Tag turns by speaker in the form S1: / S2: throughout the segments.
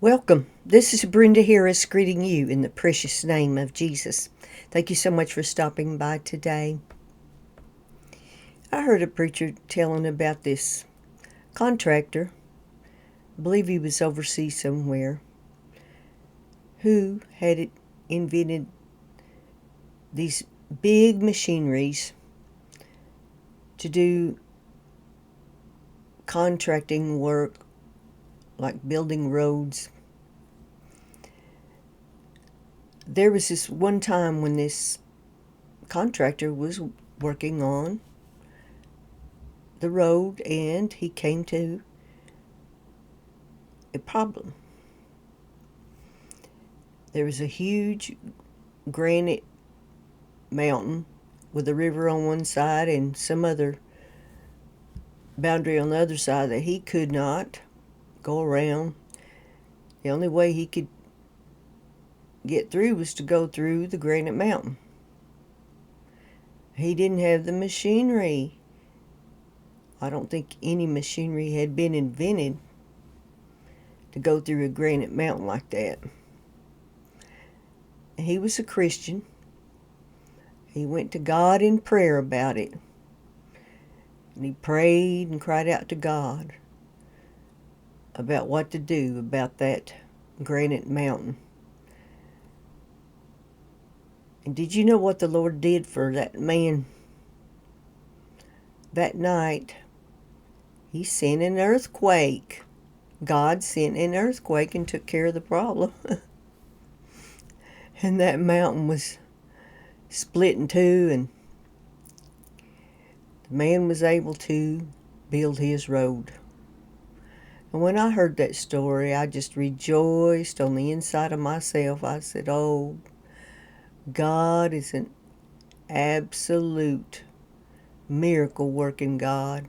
S1: Welcome. This is Brenda Harris greeting you in the precious name of Jesus. Thank you so much for stopping by today. I heard a preacher telling about this contractor, I believe he was overseas somewhere, who had invented these big machineries to do contracting work like building roads. There was this one time when this contractor was working on the road and he came to a problem. There was a huge granite mountain with a river on one side and some other boundary on the other side that he could not go around. The only way he could get through was to go through the granite mountain. He didn't have the machinery. I don't think any machinery had been invented to go through a granite mountain like that. He was a Christian. He went to God in prayer about it. And he prayed and cried out to God about what to do about that granite mountain. And did you know what the Lord did for that man? That night, he sent an earthquake. God sent an earthquake and took care of the problem. And that mountain was split in two, and the man was able to build his road. And when I heard that story, I just rejoiced on the inside of myself. I said, oh, God is an absolute miracle working God.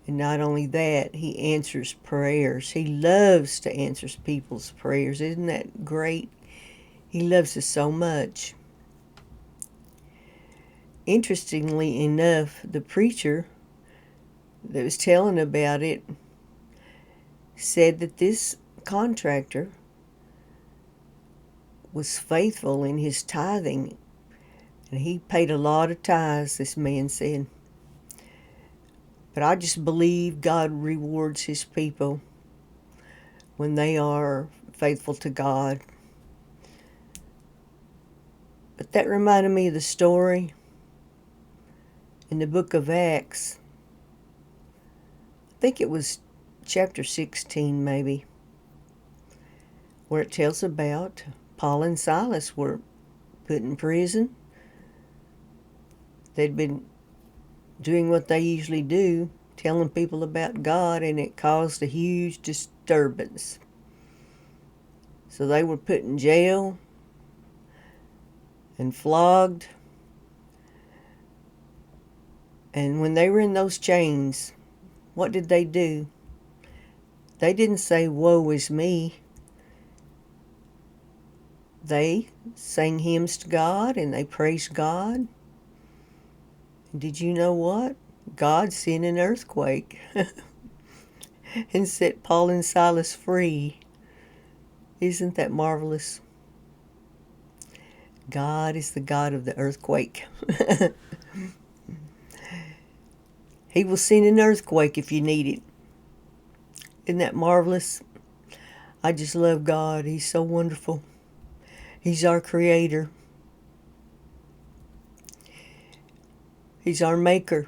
S1: And not only that, he answers prayers. He loves to answer people's prayers. Isn't that great? He loves us so much. Interestingly enough, the preacher that was telling about it said that this contractor was faithful in his tithing, and he paid a lot of tithes, this man said. But I just believe God rewards his people when they are faithful to God. But that reminded me of the story in the book of Acts. I think it was chapter 16 maybe, where it tells about Paul and Silas were put in prison. They'd been doing what they usually do, telling people about God, and it caused a huge disturbance. So they were put in jail and flogged. And when they were in those chains, what did they do? They didn't say, woe is me. They sang hymns to God and they praised God. And did you know what? God sent an earthquake and set Paul and Silas free. Isn't that marvelous? God is the God of the earthquake. He will send an earthquake if you need it. Isn't that marvelous? I just love God. He's so wonderful. He's our creator. He's our maker.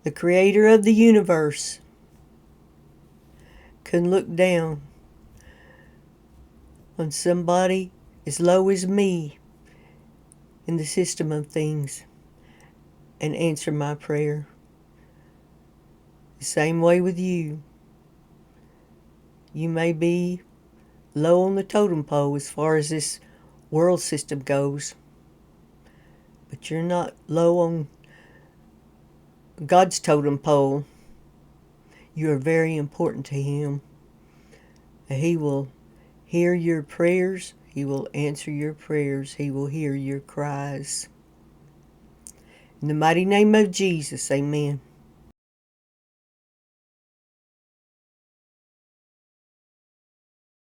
S1: The creator of the universe can look down on somebody as low as me in the system of things and answer my prayer. The same way with you. You may be low on the totem pole as far as this world system goes, but you're not low on God's totem pole. You are very important to Him. He will hear your prayers. He will answer your prayers. He will hear your cries. In the mighty name of Jesus, amen.